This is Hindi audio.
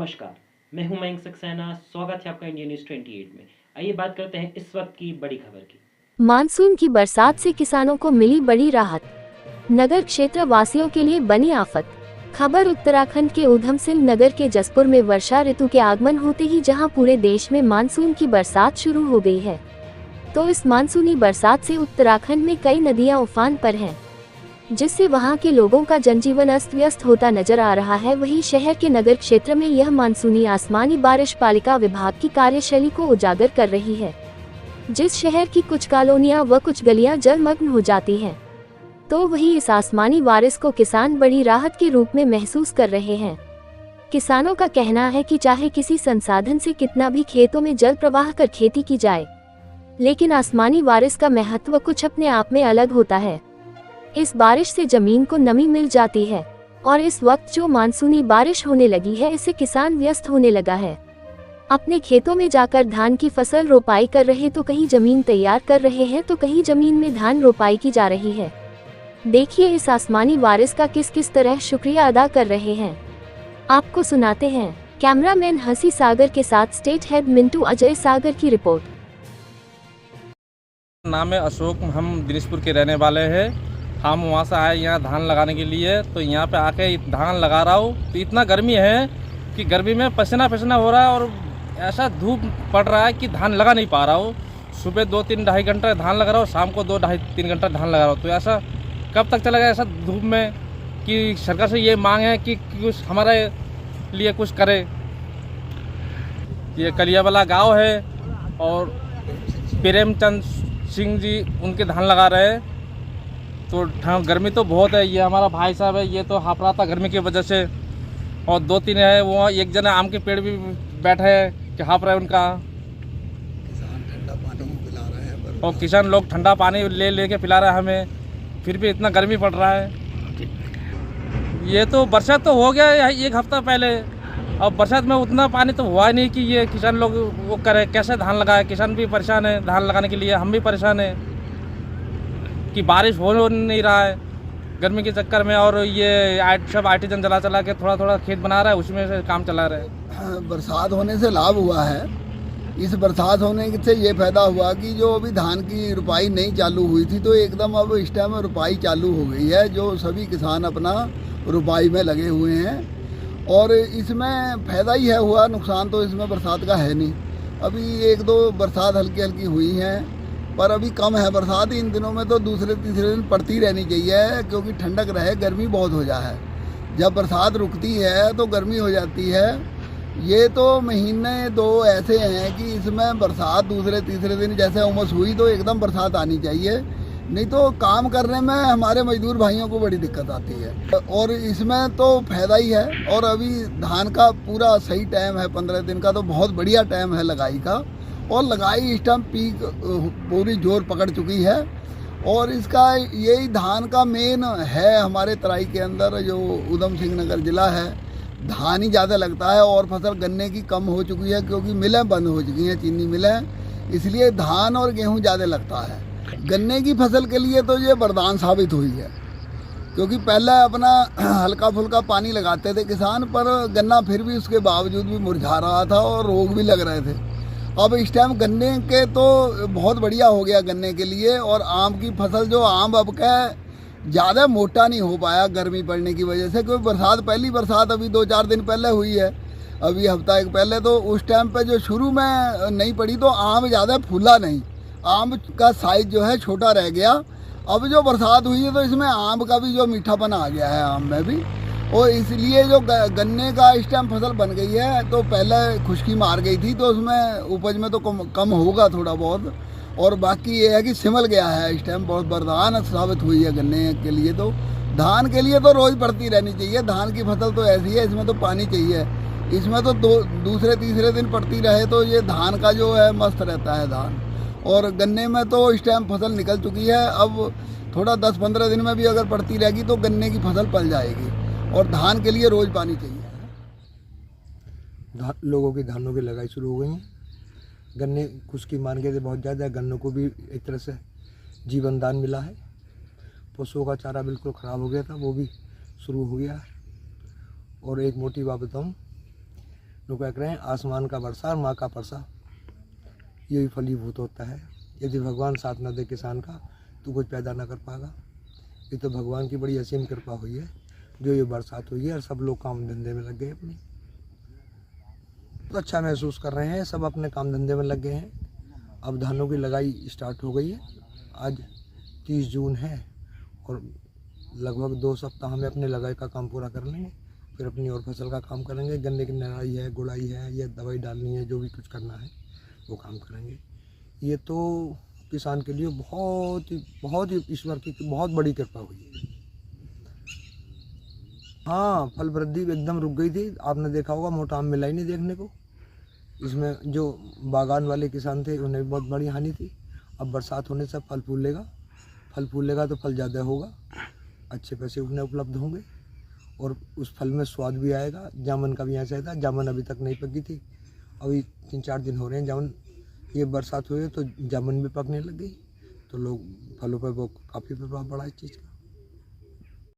नमस्कार, मैं हूं मयंक सक्सेना। स्वागत है आपका इंडिया न्यूज़ 28 में। आइए बात करते हैं इस वक्त की बड़ी खबर की। मानसून की बरसात से किसानों को मिली बड़ी राहत, नगर क्षेत्र वासियों के लिए बनी आफत। खबर उत्तराखंड के ऊधम सिंह नगर के जसपुर में वर्षा ऋतु के आगमन होते ही जहां पूरे देश में मानसून की बरसात शुरू हो गई है, तो इस मानसूनी बरसात से उत्तराखंड में कई नदियां उफान पर हैं, जिससे वहां के लोगों का जनजीवन अस्त व्यस्त होता नजर आ रहा है। वहीं शहर के नगर क्षेत्र में यह मानसूनी आसमानी बारिश पालिका विभाग की कार्यशैली को उजागर कर रही है, जिस शहर की कुछ कॉलोनियां व कुछ गलियां जलमग्न हो जाती हैं, तो वहीं इस आसमानी बारिश को किसान बड़ी राहत के रूप में महसूस कर रहे हैं। किसानों का कहना है कि चाहे किसी संसाधन से कितना भी खेतों में जल प्रवाह कर खेती की जाए, लेकिन आसमानी बारिश का महत्व कुछ अपने आप में अलग होता है। इस बारिश से जमीन को नमी मिल जाती है और इस वक्त जो मानसूनी बारिश होने लगी है, इससे किसान व्यस्त होने लगा है। अपने खेतों में जाकर धान की फसल रोपाई कर रहे, तो कहीं जमीन तैयार कर रहे हैं, तो कहीं जमीन में धान रोपाई की जा रही है। देखिए इस आसमानी बारिश का किस किस तरह शुक्रिया अदा कर रहे हैं, आपको सुनाते हैं। कैमरामैन हंसी सागर के साथ स्टेट हेड मिंटू अजय सागर की रिपोर्ट। नाम है अशोक, हम दिनेशपुर के रहने वाले हैं। हम वहाँ से आए यहाँ धान लगाने के लिए, तो यहाँ पे आके धान लगा रहा हूँ तो इतना गर्मी है कि गर्मी में पसीना पसीना हो रहा है और ऐसा धूप पड़ रहा है कि धान लगा नहीं पा रहा हूँ। सुबह 2-3-2.5 घंटा धान लगा रहा हूँ, शाम को 2-2.5-3 घंटा धान लगा रहा हूँ। तो ऐसा कब तक चलेगा ऐसा धूप में, कि सरकार से ये मांग है कि कुछ हमारे लिए कुछ करे। ये कलियावाला गाँव है और प्रेमचंद सिंह जी उनके धान लगा रहे हैं। तो गर्मी तो बहुत है। ये हमारा भाई साहब है, ये तो हाफ रहा था गर्मी की वजह से, और 2-3 है वो, एक जना आम के पेड़ भी बैठे हैं कि हाफ रहा है उनका। किसान ठंडा पानी पिला रहे हैं और किसान लोग ठंडा पानी ले लेके पिला रहे हैं हमें, फिर भी इतना गर्मी पड़ रहा है। ये तो बरसात तो हो गया है 1 हफ्ता पहले, अब बरसात में उतना पानी तो हुआ ही नहीं कि ये किसान लोग वो करे, कैसे धान लगाए। किसान भी परेशान है धान लगाने के लिए, हम भी परेशान है कि बारिश हो नहीं रहा है गर्मी के चक्कर में। और ये सब आर्टिजन चला चला के थोड़ा थोड़ा खेत बना रहा है, उसमें से काम चला रहे हैं। बरसात होने से लाभ हुआ है। इस बरसात होने से ये फायदा हुआ कि जो अभी धान की रुपाई नहीं चालू हुई थी, तो एकदम अब इस टाइम रुपाई चालू हो गई है, जो सभी किसान अपना रुपाई में लगे हुए हैं। और इसमें फ़ायदा ही है हुआ, नुकसान तो इसमें बरसात का है नहीं। अभी 1-2 बरसात हल्की हल्की हुई हैं, पर अभी कम है बरसात। इन दिनों में तो दूसरे तीसरे दिन पड़ती रहनी चाहिए, क्योंकि ठंडक रहे, गर्मी बहुत हो जाए। जब बरसात रुकती है तो गर्मी हो जाती है। ये तो महीने 2 ऐसे हैं कि इसमें बरसात दूसरे तीसरे दिन जैसे उमस हुई तो एकदम बरसात आनी चाहिए, नहीं तो काम करने में हमारे मजदूर भाइयों को बड़ी दिक्कत आती है। और इसमें तो फायदा ही है। और अभी धान का पूरा सही टाइम है, 15 दिन का तो बहुत बढ़िया टाइम है लगाई का। और लगाई इस टाइम पीक पूरी जोर पकड़ चुकी है। और इसका यही धान का मेन है हमारे तराई के अंदर, जो ऊधम सिंह नगर ज़िला है, धान ही ज़्यादा लगता है। और फसल गन्ने की कम हो चुकी है, क्योंकि मिलें बंद हो चुकी हैं, चीनी मिलें, इसलिए धान और गेहूं ज़्यादा लगता है। गन्ने की फसल के लिए तो ये वरदान साबित हुई है, क्योंकि पहले अपना हल्का फुल्का पानी लगाते थे किसान, पर गन्ना फिर भी उसके बावजूद भी मुरझा रहा था और रोग भी लग रहे थे। अब इस टाइम गन्ने के तो बहुत बढ़िया हो गया गन्ने के लिए। और आम की फसल, जो आम अब का ज़्यादा मोटा नहीं हो पाया गर्मी पड़ने की वजह से, क्योंकि बरसात, पहली बरसात अभी 2-4 दिन पहले हुई है, अभी हफ्ता एक पहले। तो उस टाइम पे जो शुरू में नहीं पड़ी तो आम ज़्यादा फूला नहीं, आम का साइज जो है छोटा रह गया। अब जो बरसात हुई है तो इसमें आम का भी जो मीठापन आ गया है आम में भी, और इसलिए जो गन्ने का इस टाइम फसल बन गई है। तो पहले खुश्की मार गई थी, तो उसमें उपज में तो कम होगा थोड़ा बहुत। और बाकी ये है कि सिमल गया है इस टाइम, बहुत वरदान साबित हुई है गन्ने के लिए। तो धान के लिए तो रोज़ पड़ती रहनी चाहिए। धान की फसल तो ऐसी है, इसमें तो पानी चाहिए। इसमें तो दूसरे तीसरे दिन पड़ती रहे तो ये धान का जो है मस्त रहता है धान। और गन्ने में तो इस टाइम फसल निकल चुकी है, अब थोड़ा 10-15 दिन में भी अगर पड़ती रहेगी तो गन्ने की फसल पल जाएगी। और धान के लिए रोज़ पानी चाहिए। लोगों की धानों की लगाई शुरू हो गई है। गन्ने खुश्की मान के बहुत ज़्यादा, गन्नों को भी एक तरह से जीवन दान मिला है। पशुओं का चारा बिल्कुल ख़राब हो गया था, वो भी शुरू हो गया है। और एक मोटी बात बताऊँ, लोग क्या कह रहे हैं, आसमान का वर्षा और माँ का परसा यही फलीभूत होता है। यदि भगवान साथ न दे किसान का तो कुछ पैदा ना कर पाएगा। ये तो भगवान की बड़ी असीम कृपा हुई है जो ये बरसात हुई है और सब लोग काम धंधे में लग गए अपने। तो अच्छा महसूस कर रहे हैं, सब अपने काम धंधे में लग गए हैं। अब धानों की लगाई स्टार्ट हो गई है। आज 30 जून है और लगभग 2 सप्ताह में अपने लगाई का काम पूरा कर लेंगे। फिर अपनी और फसल का काम करेंगे। गन्ने की निराई है, गुड़ाई है, या दवाई डालनी है, जो भी कुछ करना है वो काम करेंगे। ये तो किसान के लिए बहुत ही ईश्वर की बहुत बड़ी कृपा हुई है। हाँ, फल वृद्धि एकदम रुक गई थी। आपने देखा होगा मोटा आम मिला ही नहीं देखने को। इसमें जो बागान वाले किसान थे उन्हें बहुत बड़ी हानि थी। अब बरसात होने से फल फूलेगा तो फल ज़्यादा होगा, अच्छे पैसे उन्हें उपलब्ध होंगे और उस फल में स्वाद भी आएगा। जामुन का भी ऐसा था, जामुन अभी तक नहीं पकी थी, अभी 3-4 दिन हो रहे हैं जामुन, ये बरसात हुई है तो जामुन भी पकने लग गई। तो लोग फलों पर वो काफ़ी प्रभाव पड़ा इस चीज़ का।